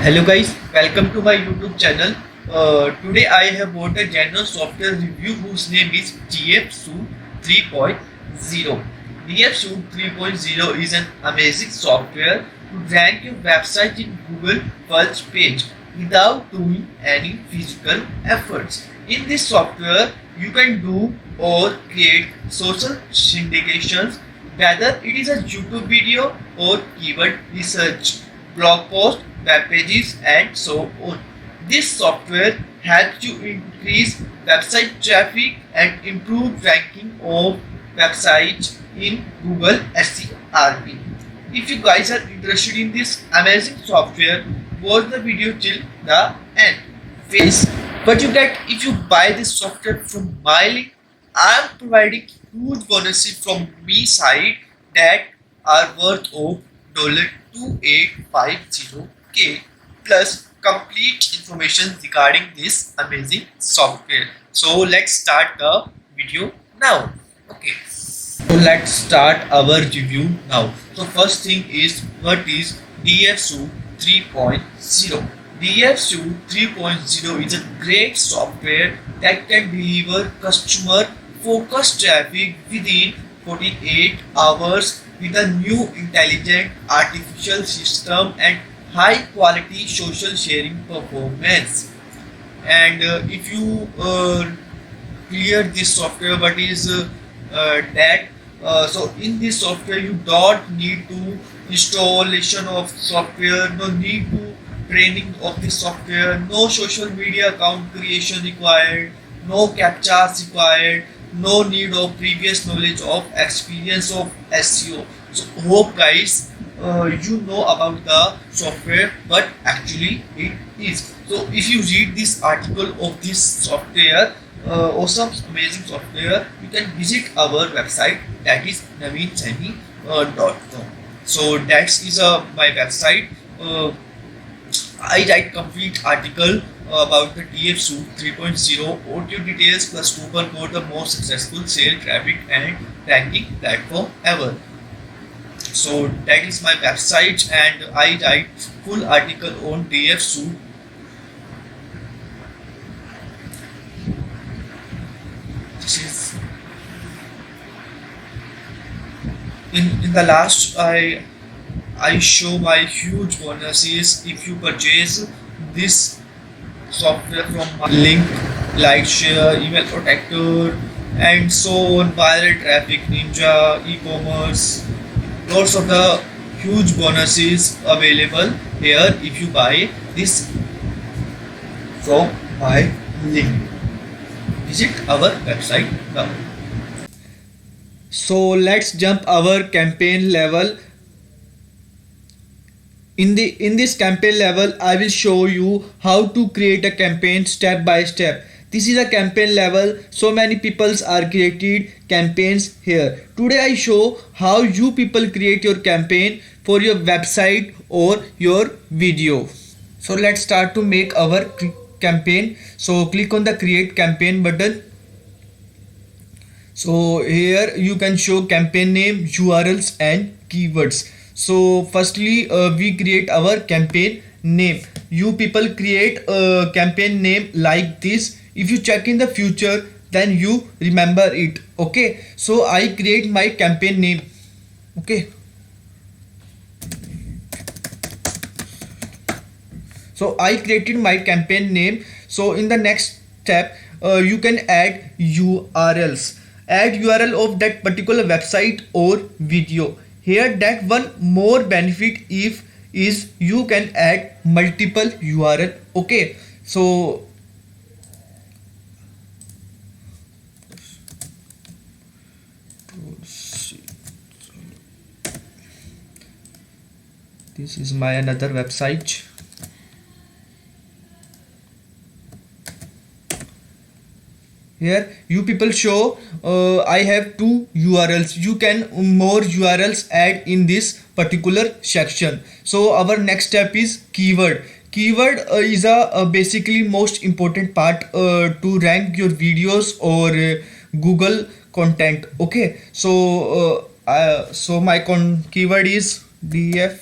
Hello guys, welcome to my YouTube channel. Today I have bought a general software review whose name is DFSuite 3.0. DFSuite 3.0 is an amazing software to rank your website in Google first page without doing any physical efforts. In this software, you can do or create social syndications, whether it is a YouTube video or keyword research, blog post, web pages, and so on. This software helps you increase website traffic and improve ranking of websites in Google SERP. If you guys are interested in this amazing software, watch the video till the end. Face what you get if you buy this software from my link. I am providing huge bonuses from me side that are worth of $2850K plus complete information regarding this amazing software. So let's start the video now. Okay. So let's start our review now. So first thing is, what is DFSuite 3.0? DFSuite 3.0 is a great software that can deliver customer focused traffic within 48 hours with a new intelligent artificial system and high quality social sharing performance. And if you clear this software, what is that? So in this software you don't need to installation of software, no need to training of the software, no social media account creation required, no captchas required, no need of previous knowledge of experience of SEO. So hope guys you know about the software, but actually it is. So if you read this article of this software, awesome amazing software, you can visit our website, that is naveensani.com. So that is my website. I write complete article about the DFSuite 3.0 OTO details plus coupon code, the most successful sale, traffic and ranking platform ever. So that is my website, and I write full article on DFSuite. This is in the last I show my huge bonuses if you purchase this software from my link, like share, email protector, and so on, viral traffic ninja, e-commerce, lots of the huge bonuses available here if you buy this from my link. Visit our website now. So let's jump our campaign level. In this campaign level, I will show you how to create a campaign step by step. This is a campaign level. So many people are created campaigns here. Today I show how you people create your campaign for your website or your video. So let's start to make our campaign. So click on the create campaign button. So here you can show campaign name, URLs and keywords. So firstly we create our campaign name. You people create a campaign name like this. If you check in the future, then you remember it. Okay, so I create my campaign name. Okay, so I created my campaign name. So in the next step you can add URLs. Add URL of that particular website or video. Here that one more benefit if is you can add multiple URL. Okay, so this is my another website. Here you people show I have two URLs. You can more URLs add in this particular section. So our next step is keyword. Keyword is a basically most important part to rank your videos or Google content. Okay, so so my keyword is DF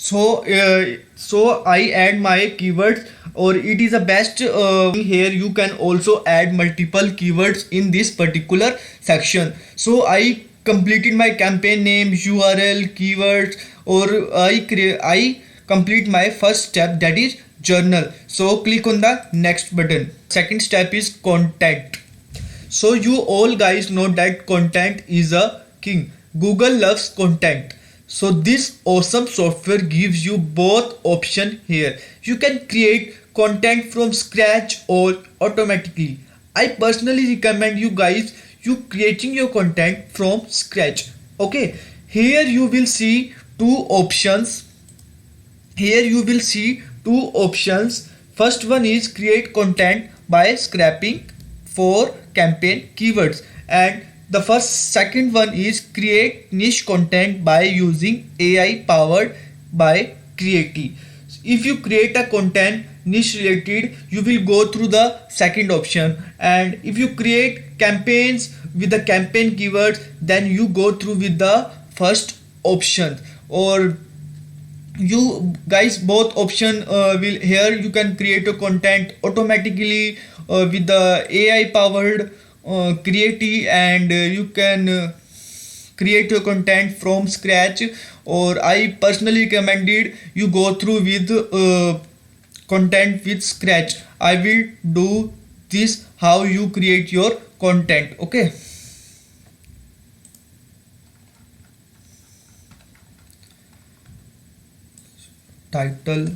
So I add my keywords, or it is the best here you can also add multiple keywords in this particular section. So I completed my campaign name, URL, keywords, or I complete my first step, that is journal. So click on the next button. Second step is content. So you all guys know that content is a king. Google loves content. So this awesome software gives you both option here. You can create content from scratch or automatically. I personally recommend you guys you creating your content from scratch. Okay, here you will see two options. Here you will see two options. First one is create content by scraping for campaign keywords, and the second one is create niche content by using AI powered by Creati. If you create a content niche related, you will go through the second option, and if you create campaigns with the campaign keywords, then you go through with the first option. Or you guys both option will, here you can create a content automatically with the AI powered Creati, and you can create your content from scratch, or I personally recommended you go through with content with scratch. I will do this how you create your content. Okay, title,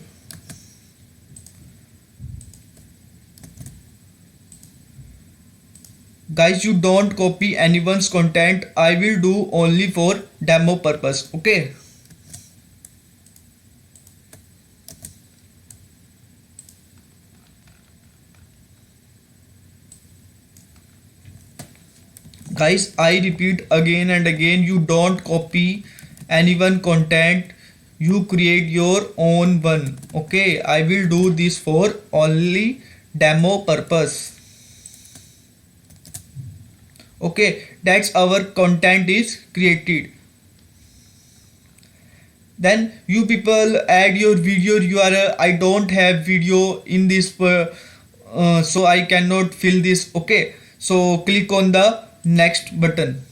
guys, you don't copy anyone's content. I will do only for demo purpose. Okay, guys, I repeat again and again, you don't copy anyone content, you create your own one. Okay, I will do this for only demo purpose. Okay, that's our content is created. Then you people add your video URL. I don't have video in this so I cannot fill this. Okay, so click on the next button.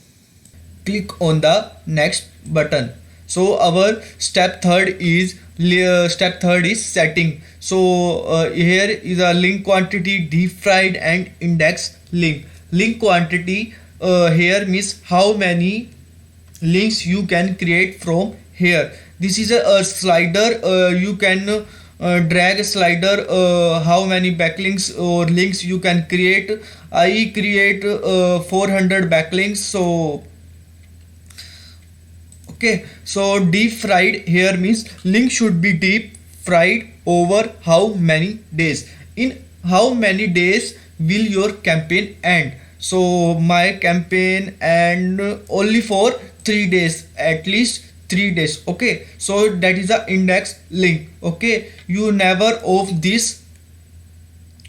Click on the next button. So our step third is setting. So here is a link quantity, deep fried, and index link. Link quantity here means how many links you can create from here. This is a slider. You can drag a slider how many backlinks or links you can create. I create 400 backlinks. So okay, so deep fried here means link should be deep fried over how many days. In how many days will your campaign end? So my campaign end only for 3 days, at least 3 days. Okay, so that is the index link. Okay, you never off this.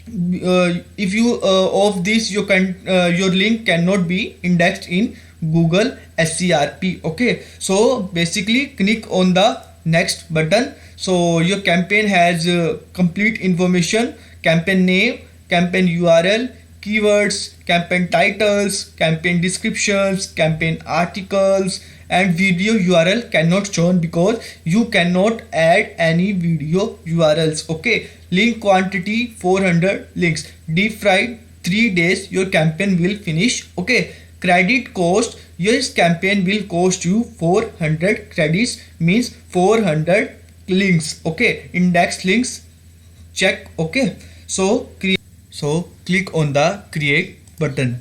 If you off this, you can your link cannot be indexed in Google SERP. Okay, so basically click on the next button. So your campaign has complete information: campaign name, campaign URL, keywords, campaign titles, campaign descriptions, campaign articles, and video URL cannot shown because you cannot add any video URLs. Okay, link quantity 400 links, deep fried 3 days, your campaign will finish. Okay, credit cost, your campaign will cost you 400 credits, means 400 links. Okay, index links check. Okay, so click on the create button.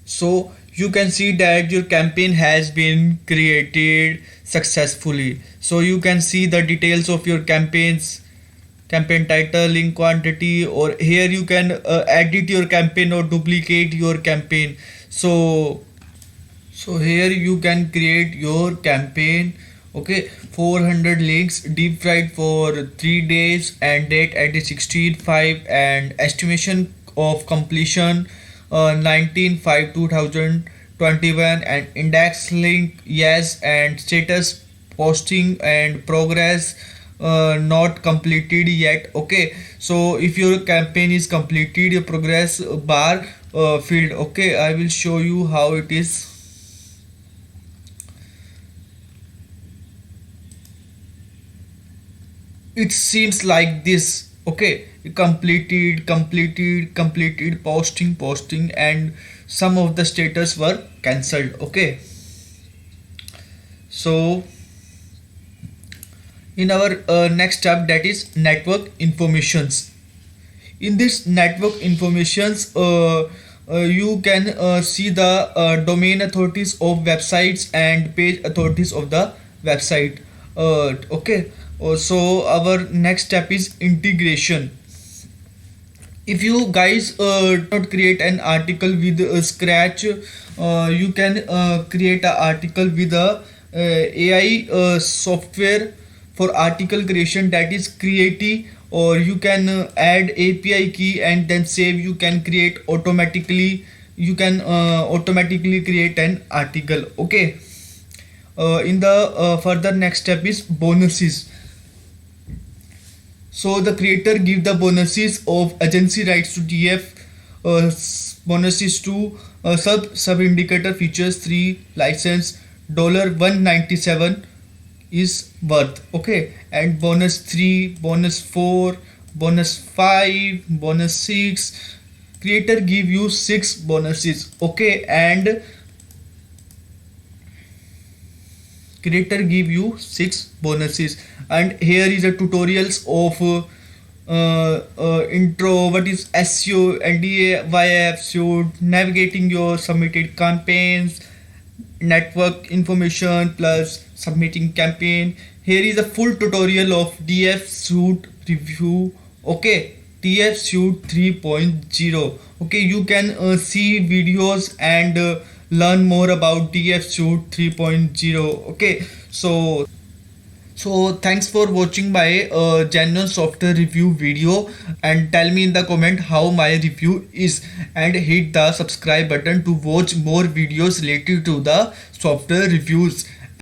So you can see that your campaign has been created successfully. So you can see the details of your campaigns, campaign title, link quantity, or here you can edit your campaign or duplicate your campaign. So here you can create your campaign. Okay, 400 links, deep fried for 3 days, and date at the 16/5, and estimation of completion 19/5/2020. 21, and index link yes, and status posting and progress not completed yet. Okay, so if your campaign is completed, your progress bar filled. Okay, I will show you how it is. It seems like this. Okay, completed, posting, and some of the status were cancelled. Okay, so in our next step, that is network informations. In this network informations, you can see the domain authorities of websites and page authorities of the website. Okay, so our next step is integration. If you guys not create an article with scratch, you can create an article with a AI software for article creation, that is Creati, or you can add API key and then save. You can create automatically, you can automatically create an article. Okay, in the further next step is bonuses. So the creator give the bonuses of agency rights to DF, bonuses to sub indicator features 3 license $197 is worth. Okay, and bonus 3, bonus 4, bonus 5, bonus 6. Creator give you 6 bonuses. Okay, and creator give you 6 bonuses. And here is a tutorials of intro, what is SEO, NDA, YF, navigating your submitted campaigns, network information plus submitting campaign. Here is a full tutorial of DF Suite review. Okay, DF Suite 3.0. Okay, you can see videos and learn more about DF Suite 3.0. Okay, so thanks for watching my genuine software review video, and tell me in the comment how my review is, and hit the subscribe button to watch more videos related to the software reviews.